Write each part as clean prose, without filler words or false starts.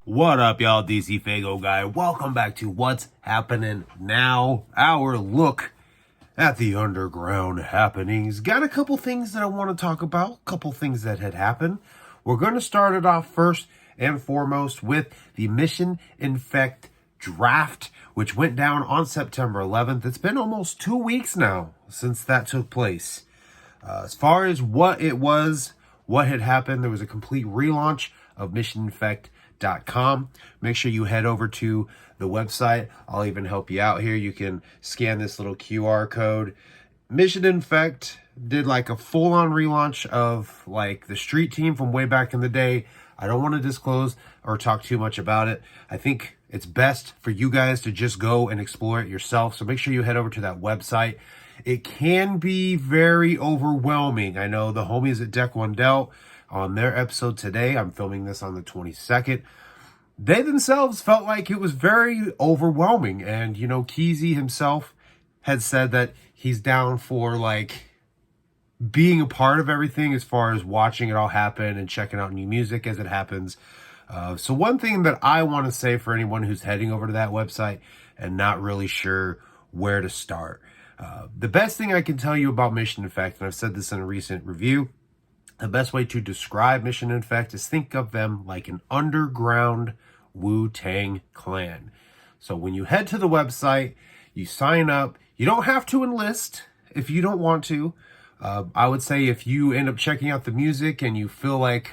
What up, y'all? DCFAYGOGUY. Welcome back to What's Happening Now, our look at the underground happenings. Got a couple things that I want to talk about, a couple things that had happened. We're going to start it off first and foremost with the Mission Infect draft, which went down on September 11th. It's been almost 2 weeks now since that took place. As far as what it was, what had happened, there was a complete relaunch of missioninfect.com. Make sure you head over to the website. I'll even help you out here. You can scan this little QR code. Mission Infect did like a full-on relaunch of like the street team from way back in the day. I don't want to disclose or talk too much about it. I think it's best for you guys to just go and explore it yourself. So make sure you head over to that website. It can be very overwhelming. I know the homies at Deck One Dealt on their episode today, I'm filming this on the 22nd, they themselves felt like it was very overwhelming. And, you know, Krazees himself had said that he's down for like being a part of everything as far as watching it all happen and checking out new music as it happens. So one thing that I want to say for anyone who's heading over to that website and not really sure where to start, the best thing I can tell you about Mission Infect, and I've said this in a recent review, the best way to describe Mission Infect is think of them like an underground Wu-Tang clan. So when you head to the website, you sign up. You don't have to enlist if you don't want to. I would say if you end up checking out the music and you feel like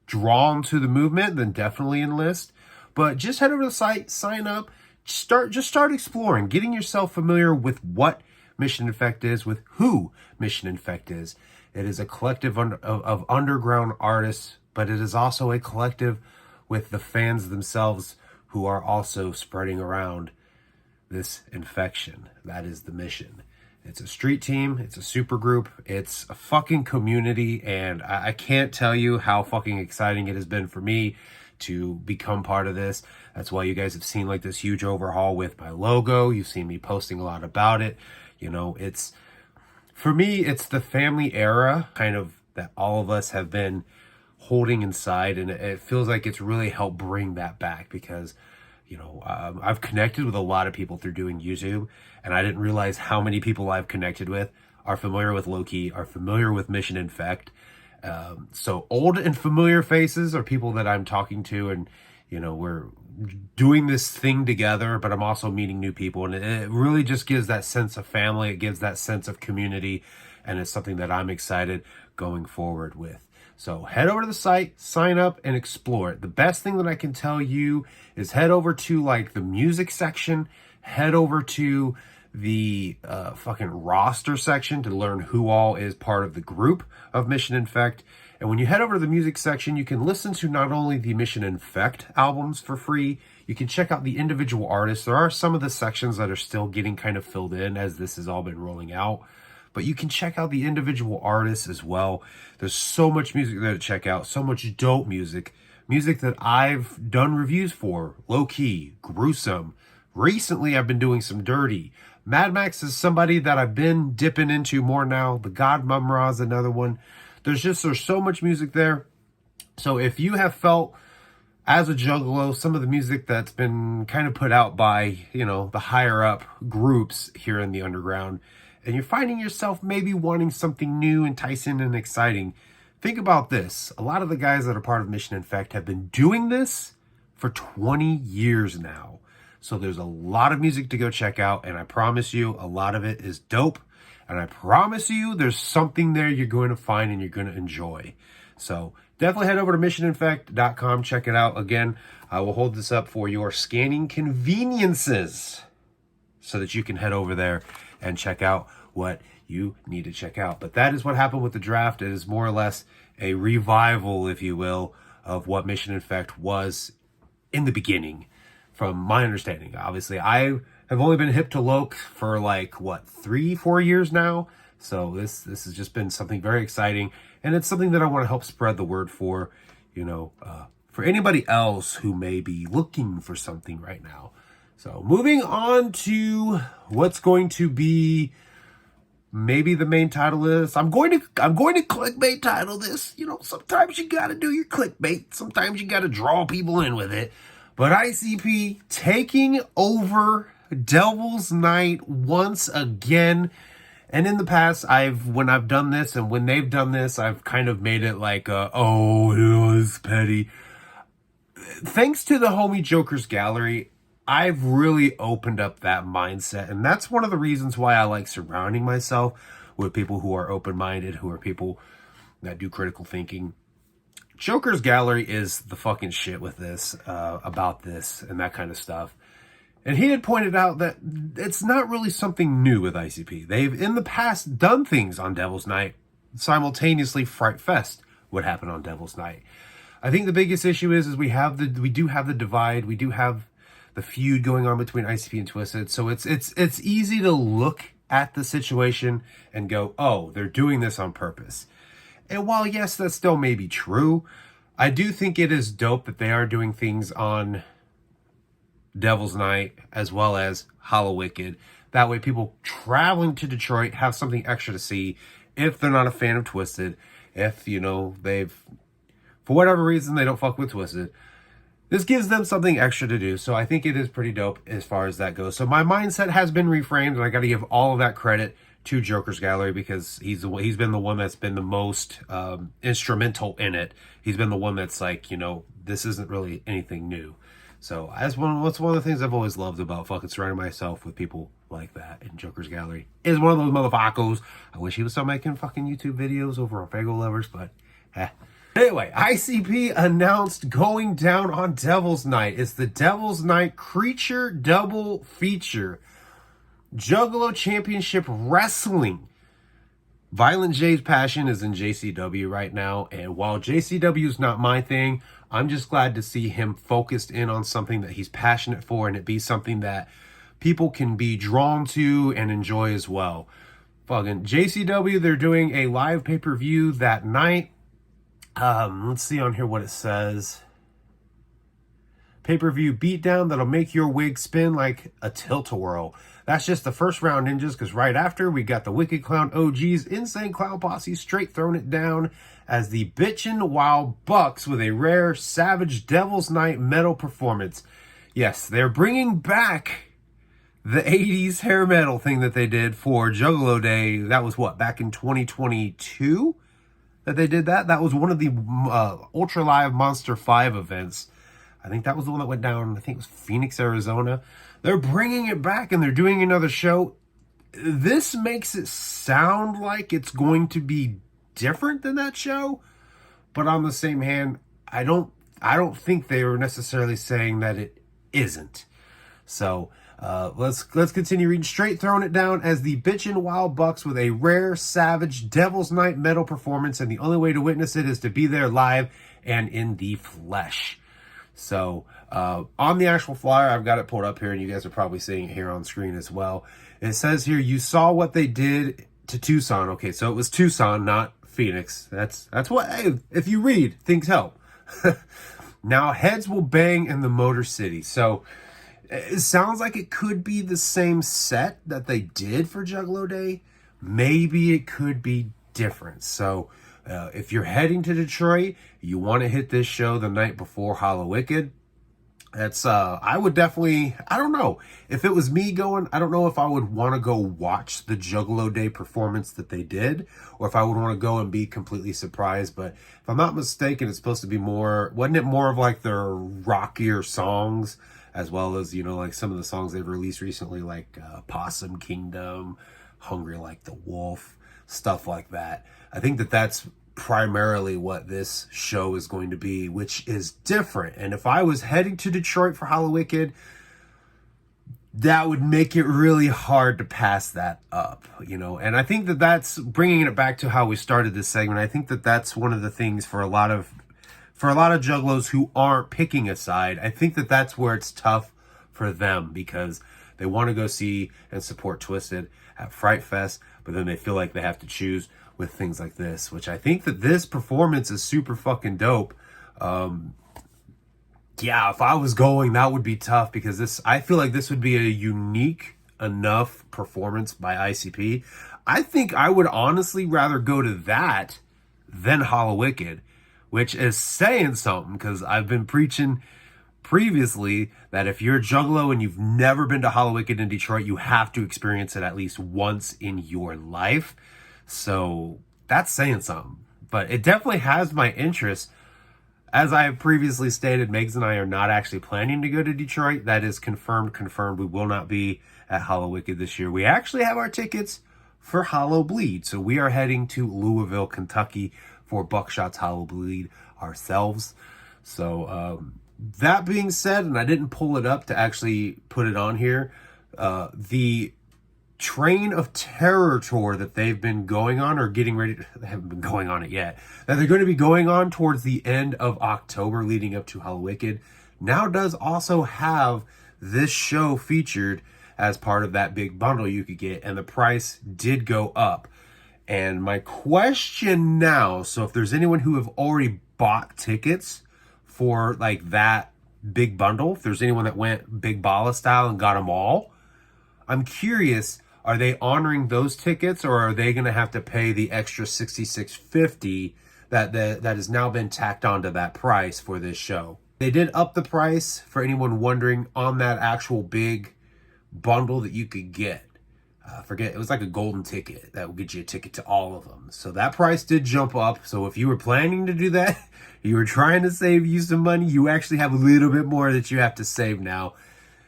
drawn to the movement, then definitely enlist. But just head over to the site, sign up, just start exploring, getting yourself familiar with what Mission Infect is, with who Mission Infect is. It is a collective of underground artists, but it is also a collective with the fans themselves who are also spreading around this infection. That is the mission. It's a street team. It's a super group. It's a fucking community. And I can't tell you how fucking exciting it has been for me to become part of this. That's why you guys have seen like this huge overhaul with my logo. You've seen me posting a lot about it. You know, it's, for me, it's the family era kind of that all of us have been holding inside. And it feels like it's really helped bring that back because, you know, I've connected with a lot of people through doing YouTube, and I didn't realize how many people I've connected with are familiar with Loki, are familiar with Mission Infect. So old and familiar faces are people that I'm talking to, and, you know, we're doing this thing together, but I'm also meeting new people. And it really just gives that sense of family. It gives that sense of community. And it's something that I'm excited going forward with. So head over to the site, sign up, and explore it. The best thing that I can tell you is head over to like the music section, head over to the fucking roster section to learn who all is part of the group of Mission Infect. And when you head over to the music section, you can listen to not only the Mission Infect albums for free, you can check out the individual artists. There are some of the sections that are still getting kind of filled in as this has all been rolling out, but you can check out the individual artists as well. There's so much music there to check out, so much dope music that I've done reviews for, Low Key, Gruesome. Recently, I've been doing some Dirty. Mad Max is somebody that I've been dipping into more now. The God Mumra is another one. There's so much music there. So if you have felt as a juggalo, some of the music that's been kind of put out by, you know, the higher up groups here in the underground, and you're finding yourself maybe wanting something new, enticing, and exciting, think about this. A lot of the guys that are part of Mission Infect have been doing this for 20 years now. So there's a lot of music to go check out, and I promise you a lot of it is dope. And I promise you there's something there you're going to find and you're going to enjoy. So definitely head over to missioninfect.com. Check it out. Again, I will hold this up for your scanning conveniences so that you can head over there and check out what you need to check out. But that is what happened with the draft. It is more or less a revival, if you will, of what Mission Infect was in the beginning, from my understanding. Obviously, I have only been hip to Loke for like, what, 3-4 years now? So this has just been something very exciting. And it's something that I want to help spread the word for, you know, for anybody else who may be looking for something right now. So moving on to what's going to be maybe the main title is, I'm going to clickbait title this. You know, sometimes you got to do your clickbait. Sometimes you got to draw people in with it. But ICP taking over Devil's Night once again. And in the past, when I've done this and when they've done this, I've kind of made it like, oh, it was petty. Thanks to the homie Joker's Gallery, I've really opened up that mindset. And that's one of the reasons why I like surrounding myself with people who are open-minded, who are people that do critical thinking. Joker's Gallery is the fucking shit with this, about this and that kind of stuff. And he had pointed out that it's not really something new with ICP. They've, in the past, done things on Devil's Night. Simultaneously, Fright Fest would happen on Devil's Night. I think the biggest issue is we do have the divide. We do have the feud going on between ICP and Twisted. So it's easy to look at the situation and go, oh, they're doing this on purpose. And while, yes, that still may be true, I do think it is dope that they are doing things on Devil's Night as well as Hallowicked. That way people traveling to Detroit have something extra to see if they're not a fan of Twisted. If, you know, for whatever reason, they don't fuck with Twisted. This gives them something extra to do. So I think it is pretty dope as far as that goes. So my mindset has been reframed, and I got to give all of that credit to Joker's Gallery because he's been the one that's been the most instrumental in it. He's been the one that's like, you know, this isn't really anything new. So that's one of the things I've always loved about fucking surrounding myself with people like that. And Joker's Gallery is one of those motherfuckers. I wish he was still making fucking YouTube videos over on Fago Lovers, but Anyway, ICP announced going down on Devil's Night. It's the Devil's Night Creature Double Feature. Juggalo Championship Wrestling. Violent J's passion is in JCW right now. And while JCW is not my thing, I'm just glad to see him focused in on something that he's passionate for and it be something that people can be drawn to and enjoy as well. Fucking JCW, they're doing a live pay-per-view that night. Let's see on here what it says. Pay-per-view beatdown that'll make your wig spin like a tilt-a-whirl. That's just the first round, ninjas, because right after we got the Wicked Clown OGs, Insane Clown Posse straight throwing it down as the Bitchin' Wild Bucks with a rare Savage Devil's Night metal performance. Yes, they're bringing back the 80s hair metal thing that they did for Juggalo Day. That was what, back in 2022? That they did that. That was one of the Ultra Live Monster 5 events. I think that was the one that went down, I think it was Phoenix, Arizona. They're bringing it back and they're doing another show. This makes it sound like it's going to be different than that show. But on the same hand, I don't think they were necessarily saying that it isn't. So let's continue reading. Straight throwing it down as the Bitchin' Wild Bucks with a rare Savage Devil's Night metal performance, and the only way to witness it is to be there live and in the flesh. So on the actual flyer, I've got it pulled up here, and you guys are probably seeing it here on screen as well. It says here, you saw what they did to Tucson. Okay, so it was Tucson, not Phoenix. That's what, hey, if you read, things help. Now heads will bang in the Motor City. So it sounds like it could be the same set that they did for Juggalo Day. Maybe it could be different. So if you're heading to Detroit, you want to hit this show the night before Hallowicked. That's I would definitely, I don't know. If it was me going, I don't know if I would want to go watch the Juggalo Day performance that they did, or if I would want to go and be completely surprised. But if I'm not mistaken, it's supposed to be more, wasn't it more of like their rockier songs, as well as, you know, like some of the songs they've released recently, like Possum Kingdom, Hungry Like the Wolf, stuff like that. I think that that's primarily what this show is going to be, which is different. And if I was heading to Detroit for Hallowicked, that would make it really hard to pass that up, you know. And I think that that's bringing it back to how we started this segment. I think that that's one of the things for a lot of juggalos who aren't picking a side. I think that that's where it's tough for them, because they want to go see and support Twisted at Fright Fest, but then they feel like they have to choose with things like this, which I think that this performance is super fucking dope. Yeah, if I was going, that would be tough, because I feel like this would be a unique enough performance by ICP. I think I would honestly rather go to that than Hollow Wicked, which is saying something because I've been preaching previously that if you're a Juggalo and you've never been to Hollow Wicked in Detroit, you have to experience it at least once in your life. So that's saying something. But it definitely has my interest. As I have previously stated, Megs and I are not actually planning to go to Detroit. That is confirmed. We will not be at Hollow Wicked this year. We actually have our tickets for Hollow Bleed. So we are heading to Louisville, Kentucky for Buckshot's Hollow Bleed ourselves. So that being said, and I didn't pull it up to actually put it on here, the Train of Terror tour that they've been going on, or getting ready, they haven't been going on it yet, that they're going to be going on towards the end of October leading up to Hollow Wicked, now does also have this show featured as part of that big bundle you could get, and the price did go up. And my question now, so if there's anyone who have already bought tickets for like that big bundle, if there's anyone that went Big Bala style and got them all, I'm curious, are they honoring those tickets, or are they going to have to pay the extra $66.50 that has now been tacked onto that price for this show? They did up the price for anyone wondering on that actual big bundle that you could get. Forget, it was like a golden ticket that would get you a ticket to all of them. So that price did jump up. So if you were planning to do that, you were trying to save you some money, you actually have a little bit more that you have to save now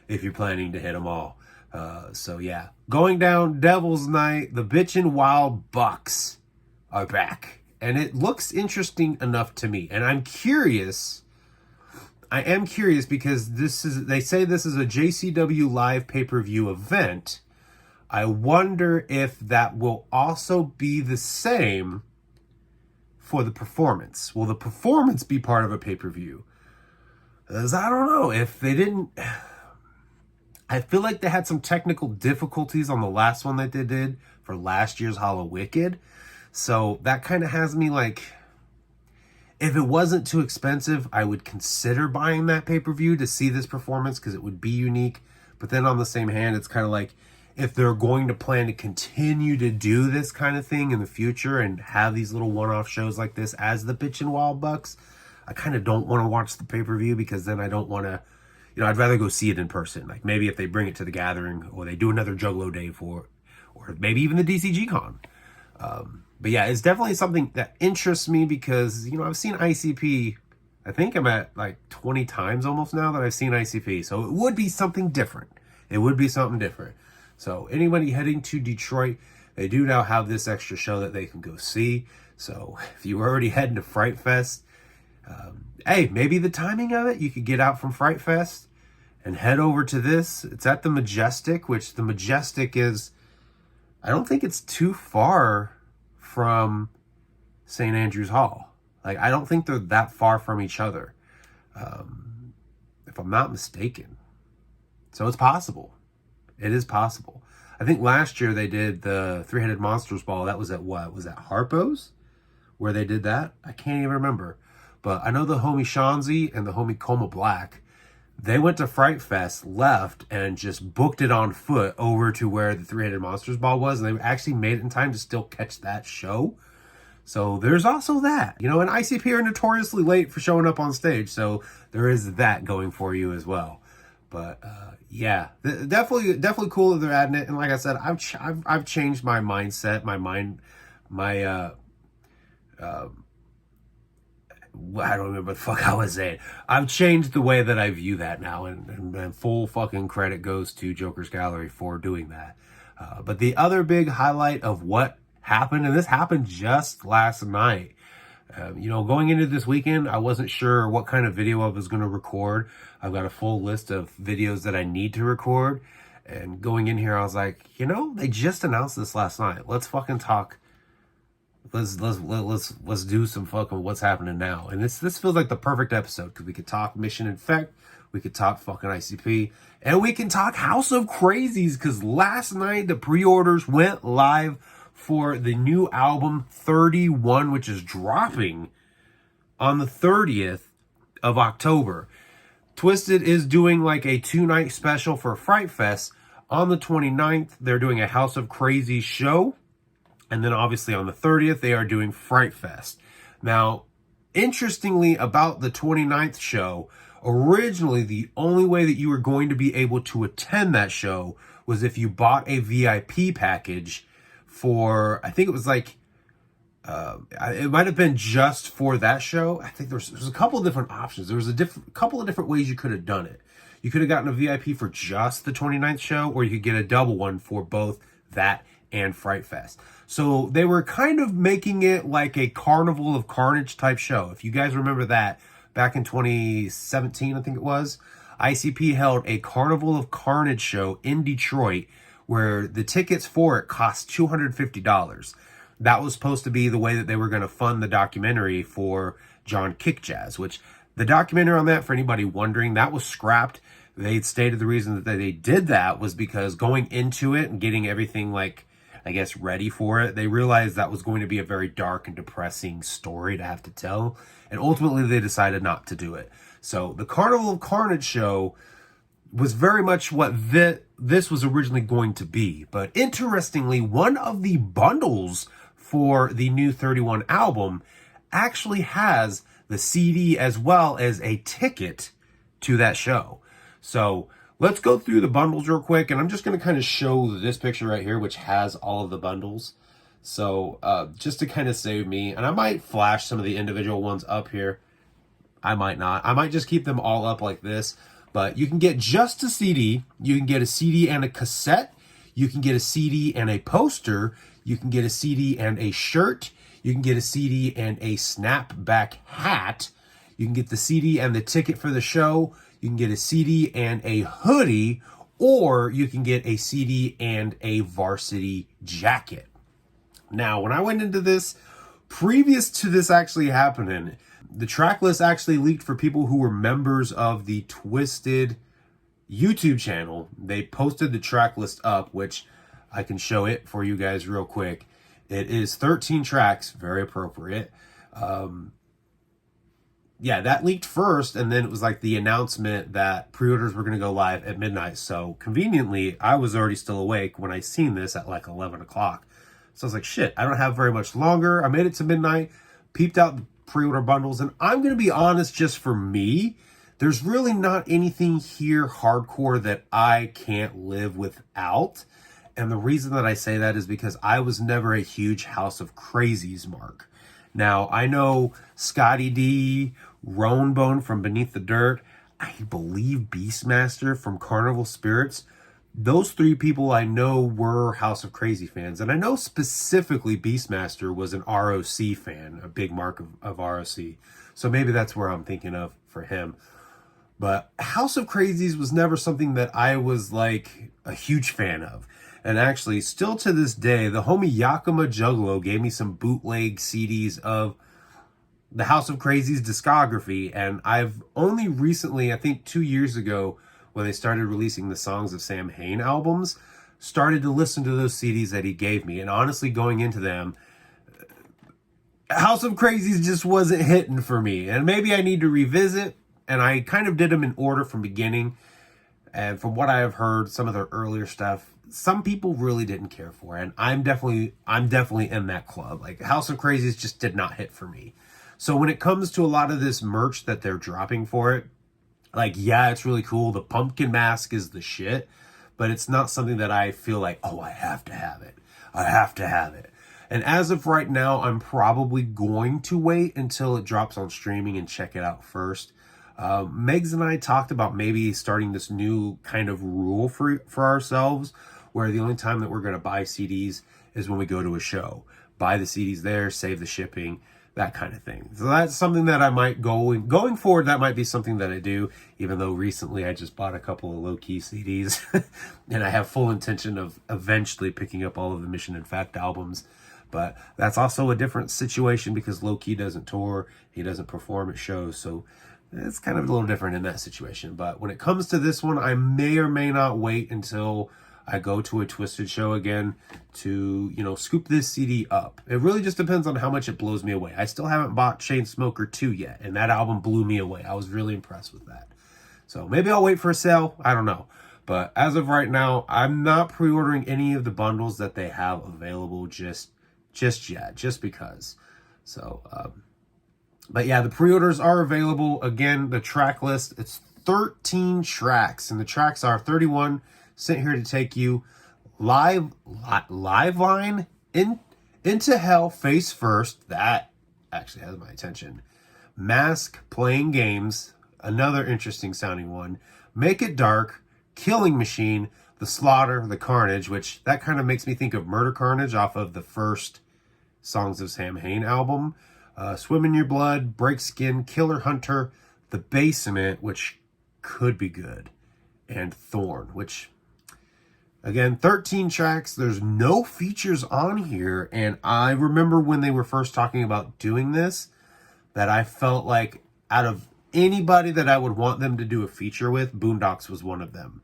if you're planning to hit them all. So yeah, going down Devil's Night, the Bitchin' Wild Bucks are back, and it looks interesting enough to me. And I'm curious. I am curious because they say this is a JCW live pay-per-view event. I wonder if that will also be the same for the performance. Will the performance be part of a pay-per-view? Because I don't know if they didn't. I feel like they had some technical difficulties on the last one that they did for last year's Hollow Wicked. So that kind of has me like, if it wasn't too expensive, I would consider buying that pay-per-view to see this performance because it would be unique. But then on the same hand, it's kind of like, if they're going to plan to continue to do this kind of thing in the future and have these little one-off shows like this as the Bitchin' Wild Bucks, I kind of don't want to watch the pay-per-view because then I don't want to, I'd rather go see it in person. Like maybe if they bring it to the gathering or they do another Juggalo Day for it, or maybe even the DCG Con. But yeah, it's definitely something that interests me because, I've seen ICP, I think I'm at like 20 times almost now that I've seen ICP. So it would be something different. So anybody heading to Detroit, they do now have this extra show that they can go see. So if you were already heading to Fright Fest, hey, maybe the timing of it, you could get out from Fright Fest and head over to this. It's at the Majestic, which the Majestic is, I don't think it's too far from St. Andrew's Hall. Like, I don't think they're that far from each other, if I'm not mistaken. So it's possible. It is possible. I think last year they did the Three-Headed Monsters Ball. That was at what? Was that Harpo's where they did that? I can't even remember. But I know the homie Shanzi and the homie Coma Black, they went to Fright Fest, left, and just booked it on foot over to where the Three-Headed Monsters Ball was. And they actually made it in time to still catch that show. So there's also that. And ICP are notoriously late for showing up on stage. So there is that going for you as well. But yeah, definitely cool that they're adding it. And like I said, I've changed my mindset, I don't remember what the fuck I was saying. I've changed the way that I view that now, and full fucking credit goes to Joker's Gallery for doing that. But the other big highlight of what happened, and this happened just last night, going into this weekend, I wasn't sure what kind of video I was going to record. I've got a full list of videos that I need to record, and going in here, I was like, they just announced this last night. Let's fucking talk. Let's do some fucking what's happening now. And this feels like the perfect episode because we could talk Mission Infect, we could talk fucking ICP, and we can talk House of Krazees because last night the pre-orders went live for the new album 31, which is dropping on the 30th of October. Twisted is doing like a 2-night special for Fright Fest. On the 29th, they're doing a House of Krazees show. And then obviously on the 30th, they are doing Fright Fest. Now, interestingly about the 29th show, originally the only way that you were going to be able to attend that show was if you bought a VIP package for, I think it was like, it might have been just for that show. I think there's a couple of different options. There was a couple of different ways you could have done it. You could have gotten a VIP for just the 29th show, or you could get a double one for both that and Fright Fest. So they were kind of making it like a Carnival of Carnage type show. If you guys remember that, back in 2017, I think it was, ICP held a Carnival of Carnage show in Detroit where the tickets for it cost $250. That was supposed to be the way that they were going to fund the documentary for John Kickjazz, which the documentary on that, for anybody wondering, that was scrapped. They stated the reason that they did that was because going into it and getting everything, like, I guess, ready for it, they realized that was going to be a very dark and depressing story to have to tell. And ultimately, they decided not to do it. So the Carnival of Carnage show was very much what this was originally going to be. But interestingly, one of the bundles for the new 31 album actually has the CD as well as a ticket to that show. So let's go through the bundles real quick, and I'm just going to kind of show this picture right here, which has all of the bundles. So just to kind of save me, and I might flash some of the individual ones up here. I might not. I might just keep them all up like this. But you can get just a CD. You can get a CD and a cassette. You can get a CD and a poster. You can get a CD and a shirt. You can get a CD and a snapback hat. You can get the CD and the ticket for the show. You can get a CD and a hoodie, or you can get a CD and a varsity jacket. Now, when I went into this, previous to this actually happening, the track list actually leaked for people who were members of the Twisted YouTube channel. They posted the track list up, which I can show it for you guys real quick. It is 13 tracks, very appropriate. Yeah, that leaked first, and then it was like the announcement that pre-orders were going to go live at midnight. So conveniently, I was already still awake when I seen this at like 11 o'clock. So I was like, shit, I don't have very much longer. I made it to midnight, peeped out the pre-order bundles, and I'm going to be honest, just for me, there's really not anything here hardcore that I can't live without. And the reason that I say that is because I was never a huge House of Krazees mark. Now, I know Scotty D, Roanbone from Beneath the Dirt, I believe Beastmaster from Carnival Spirits. Those three people I know were House of Crazy fans. And I know specifically Beastmaster was an ROC fan, a big mark of ROC. So maybe that's where I'm thinking of for him. But House of Krazees was never something that I was like a huge fan of. And actually, still to this day, the homie Yakima Juggalo gave me some bootleg CDs of the House of Krazees discography. And I've only recently, I think 2 years ago, when they started releasing the Songs of Sam Hain albums, started to listen to those CDs that he gave me. And honestly, going into them, House of Krazees just wasn't hitting for me. And maybe I need to revisit. And I kind of did them in order from beginning. And from what I have heard, some of their earlier stuff, some people really didn't care for. And I'm definitely in that club. Like, House of Krazees just did not hit for me. So when it comes to a lot of this merch that they're dropping for it, like, yeah, it's really cool. The pumpkin mask is the shit. But it's not something that I feel like, oh, I have to have it. I have to have it. And as of right now, I'm probably going to wait until it drops on streaming and check it out first. Megs and I talked about maybe starting this new kind of rule for ourselves, where the only time that we're going to buy CDs is when we go to a show. Buy the CDs there, save the shipping, that kind of thing. So that's something that I might going forward, that might be something that I do, even though recently I just bought a couple of low-key CDs and I have full intention of eventually picking up all of the Mission Infect albums. But that's also a different situation because Low-Key doesn't tour, he doesn't perform at shows, so it's kind of a little different in that situation. But when it comes to this one, I may or may not wait until I go to a Twisted show again to, you know, scoop this CD up. It really just depends on how much it blows me away. I still haven't bought Chainsmoker 2 yet, and that album blew me away. I was really impressed with that. So maybe I'll wait for a sale. I don't know. But as of right now, I'm not pre-ordering any of the bundles that they have available just just yet, just because. So, but yeah, the pre-orders are available. Again, the track list, it's 13 tracks, and the tracks are 31, Sent Here to Take You, Live Line, Into Hell, Face First, that actually has my attention. Mask, Playing Games, another interesting sounding one. Make It Dark, Killing Machine, The Slaughter, The Carnage, which that kind of makes me think of Murder Carnage off of the first Songs of Samhain album. Swim in Your Blood, Break Skin, Killer Hunter, The Basement, which could be good, and Thorn, which, again, 13 tracks. There's no features on here, and I remember when they were first talking about doing this, that I felt like out of anybody that I would want them to do a feature with, Boondocks was one of them.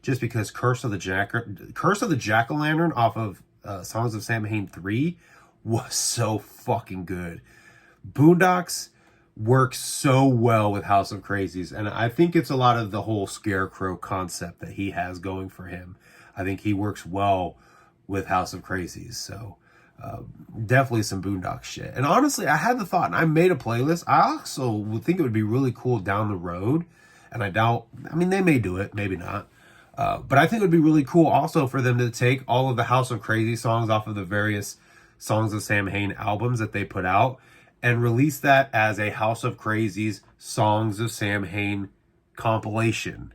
Just because Curse of the Jack-O-Lantern off of Songs of Samhain 3 was so fucking good. Boondocks works so well with House of Krazees, and I think it's a lot of the whole Scarecrow concept that he has going for him. I think he works well with House of Krazees, so definitely some Boondocks shit. And honestly, I had the thought, and I made a playlist. I also would think it would be really cool down the road, and I mean, they may do it, maybe not. But I think it would be really cool also for them to take all of the House of Krazees songs off of the various Songs of Samhain albums that they put out and release that as a House of Krazees Songs of Samhain compilation.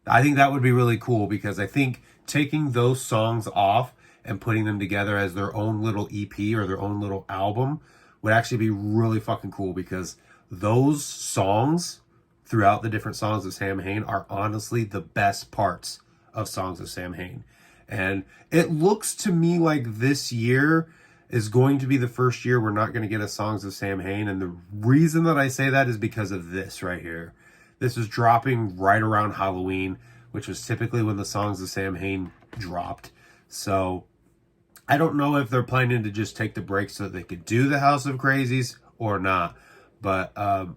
I think that would be really cool, because I think taking those songs off and putting them together as their own little EP or their own little album would actually be really fucking cool, because those songs throughout the different Songs of Samhain are honestly the best parts of Songs of Samhain. And it looks to me like this year is going to be the first year we're not going to get a Songs of Samhain. And the reason that I say that is because of this right here. This is dropping right around Halloween, which was typically when the Songs of Samhain dropped. So I don't know if they're planning to just take the break so that they could do the House of Krazees or not. But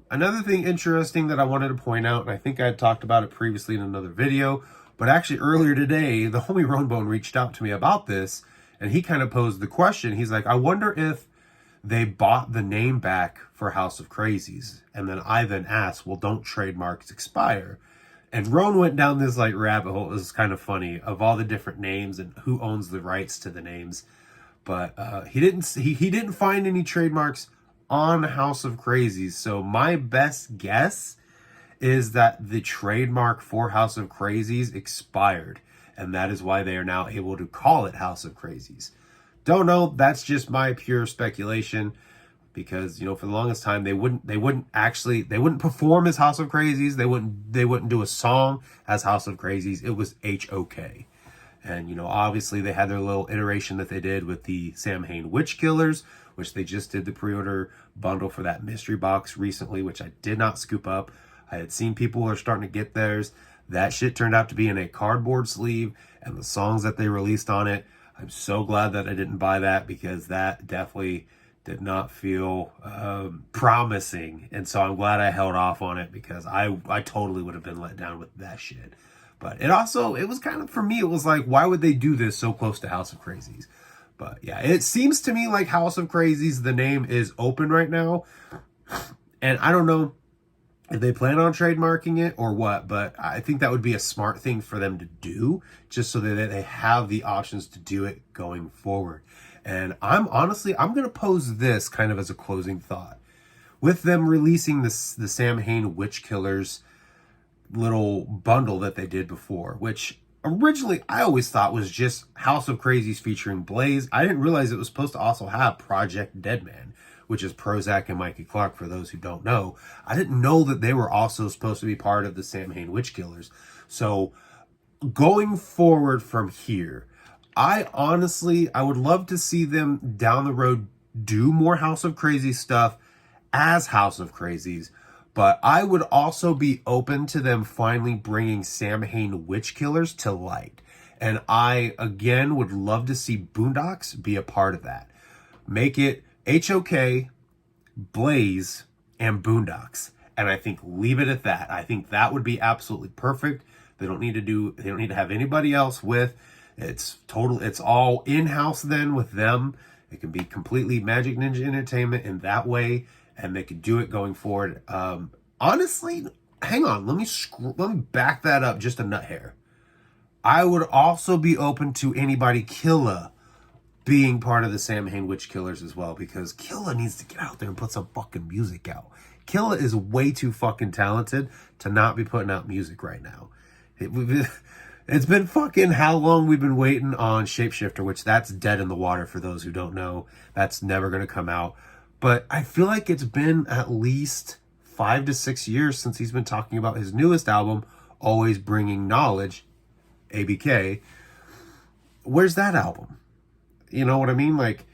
another thing interesting that I wanted to point out, and I think I had talked about it previously in another video, but actually earlier today, the homie Ronebone reached out to me about this, and he kind of posed the question. He's like, I wonder if they bought the name back for House of Krazees. And then I then asked, well, don't trademarks expire? And Ron went down this like rabbit hole. It was kind of funny, of all the different names and who owns the rights to the names. But he didn't find any trademarks on House of Krazees. So my best guess is that the trademark for House of Krazees expired, and that is why they are now able to call it House of Krazees. Don't know. That's just my pure speculation, because, you know, for the longest time they wouldn't perform as House of Krazees. They wouldn't do a song as House of Krazees. It was HOK. And, you know, obviously they had their little iteration that they did with the Samhain Witch Killers, which they just did the pre-order bundle for that mystery box recently, which I did not scoop up. I had seen people who are starting to get theirs. That shit turned out to be in a cardboard sleeve, and the songs that they released on it, I'm so glad that I didn't buy that, because that definitely did not feel promising. And so I'm glad I held off on it, because I totally would have been let down with that shit. But it was kind of, for me, it was like, why would they do this so close to House of Krazees? But yeah, it seems to me like House of Krazees, the name is open right now. And I don't know if they plan on trademarking it or what, but I think that would be a smart thing for them to do, just so that they have the options to do it going forward. And I'm going to pose this kind of as a closing thought. With them releasing the Samhain Witch Killers little bundle that they did before, which originally I always thought was just House of Krazees featuring Blaze. I didn't realize it was supposed to also have Project Deadman, which is Prozac and Mikey Clark, for those who don't know. I didn't know that they were also supposed to be part of the Samhain Witch Killers. So going forward from here, I would love to see them down the road do more House of Krazees stuff as House of Krazees. But I would also be open to them finally bringing Samhain Witch Killers to light. And I, again, would love to see Boondocks be a part of that. Make it HOK, Blaze, and Boondocks. And I think leave it at that. I think that would be absolutely perfect. They don't need to have anybody else with. It's all in-house then with them. It can be completely Magic Ninja Entertainment in that way, and they could do it going forward. Honestly, hang on, let me back that up just a nut hair. I would also be open to anybody Killa being part of the Samhain Witch Killers as well, because Killa needs to get out there and put some fucking music out. Killa is way too fucking talented to not be putting out music right now. It's been fucking how long we've been waiting on Shapeshifter, which that's dead in the water for those who don't know. That's never going to come out. But I feel like it's been at least 5 to 6 years since he's been talking about his newest album, Always Bringing Knowledge, ABK. Where's that album? You know what I mean? Like,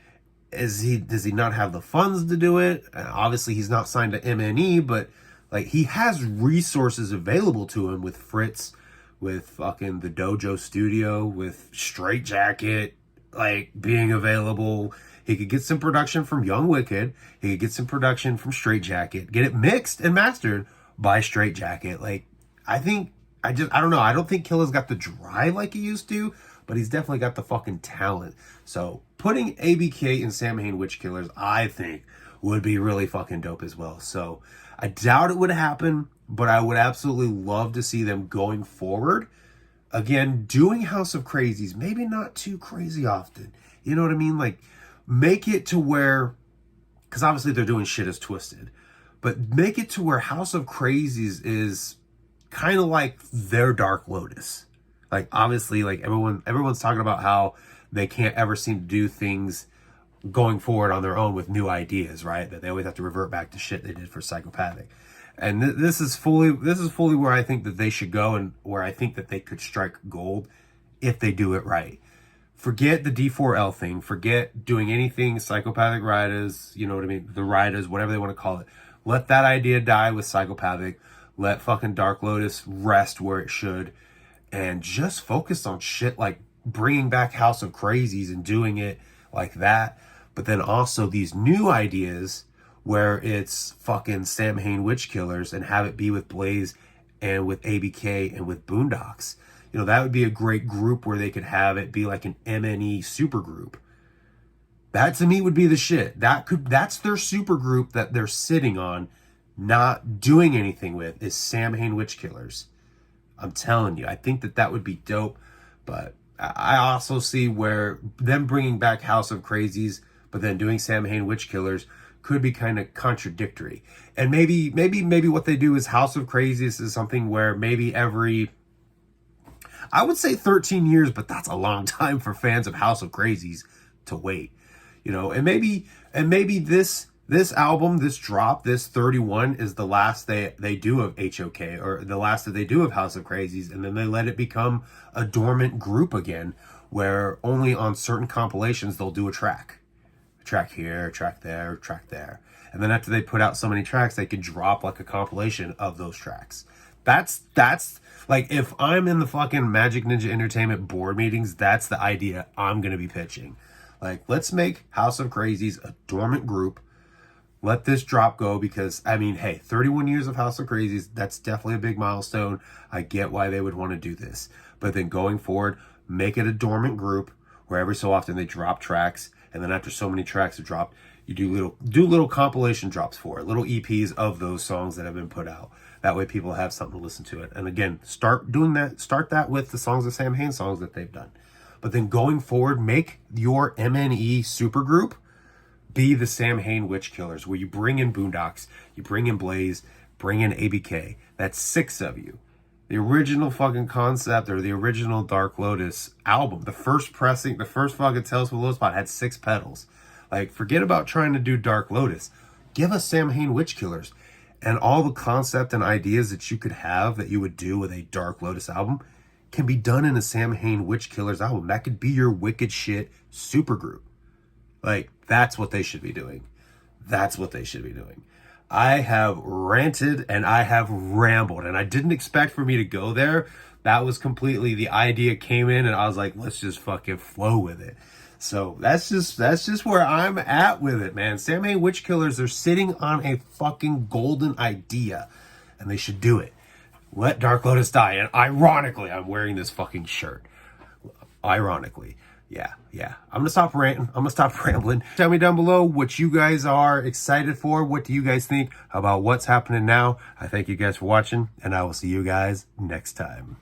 does he not have the funds to do it? Obviously, he's not signed to MNE, but like he has resources available to him with Fritz, with fucking the Dojo Studio, with Straight Jacket, like being available. He could get some production from Young Wicked. He could get some production from Straight Jacket. Get it mixed and mastered by Straight Jacket. Like, I don't know. I don't think Killa's got the drive like he used to, but he's definitely got the fucking talent. So putting ABK in Samhain Witch Killers, I think, would be really fucking dope as well. So I doubt it would happen, but I would absolutely love to see them going forward. Again, doing House of Krazees, maybe not too crazy often. You know what I mean? Like, make it to where, because obviously they're doing shit as Twisted, but make it to where House of Krazees is kind of like their Dark Lotus. Like, obviously, like everyone's talking about how they can't ever seem to do things going forward on their own with new ideas, right? That they always have to revert back to shit they did for Psychopathic. And this is fully where I think that they should go, and where I think that they could strike gold if they do it right. Forget the D4L thing. Forget doing anything Psychopathic Riders, you know what I mean? The Riders, whatever they want to call it. Let that idea die with Psychopathic. Let fucking Dark Lotus rest where it should. And just focus on shit like bringing back House of Krazees and doing it like that. But then also these new ideas where it's fucking Samhain Witch Killers, and have it be with Blaze and with ABK and with Boondocks. You know, that would be a great group where they could have it be like an MNE supergroup. That to me would be the shit. That's their supergroup that they're sitting on, not doing anything with, is Samhain Witch Killers. I'm telling you, I think that would be dope. But I also see where them bringing back House of Krazees, but then doing Samhain Witch Killers could be kind of contradictory. And maybe what they do is House of Krazees is something where maybe every, I would say 13 years, but that's a long time for fans of House of Krazees to wait. You know, and maybe this album, this drop, this 31 is the last they do of HOK, or the last that they do of House of Krazees, and then they let it become a dormant group again, where only on certain compilations they'll do a track here, a track there, a track there. And then after they put out so many tracks, they could drop like a compilation of those tracks. That's like, if I'm in the fucking Magic Ninja Entertainment board meetings, that's the idea I'm going to be pitching. Like, let's make House of Krazees a dormant group. Let this drop go, because, I mean, hey, 31 years of House of Krazees, that's definitely a big milestone. I get why they would want to do this. But then going forward, make it a dormant group where every so often they drop tracks. And then after so many tracks have dropped, you do little compilation drops for it, little EPs of those songs that have been put out. That way people have something to listen to it. And again, start that with the songs of Samhain songs that they've done. But then going forward, make your MNE supergroup be the Samhain Witch Killers, where you bring in Boondocks, you bring in Blaze, bring in ABK. That's 6 of you. The original fucking concept, or the original Dark Lotus album, the first pressing, the first fucking Tales from Low Spot had 6 pedals. Like, forget about trying to do Dark Lotus. Give us Samhain Witch Killers. And all the concept and ideas that you could have that you would do with a Dark Lotus album can be done in a Samhain Witch Killers album. That could be your wicked shit supergroup. Like, that's what they should be doing. That's what they should be doing. I have ranted and I have rambled, and I didn't expect for me to go there. That was completely, the idea came in and I was like, let's just fucking flow with it. So that's just where I'm at with it, man. Samhain Witch Killers are sitting on a fucking golden idea, and they should do it. Let Dark Lotus die. And ironically, I'm wearing this fucking shirt. Ironically. Yeah. I'm gonna stop ranting. I'm gonna stop rambling. Tell me down below what you guys are excited for. What do you guys think about what's happening now? I thank you guys for watching, and I will see you guys next time.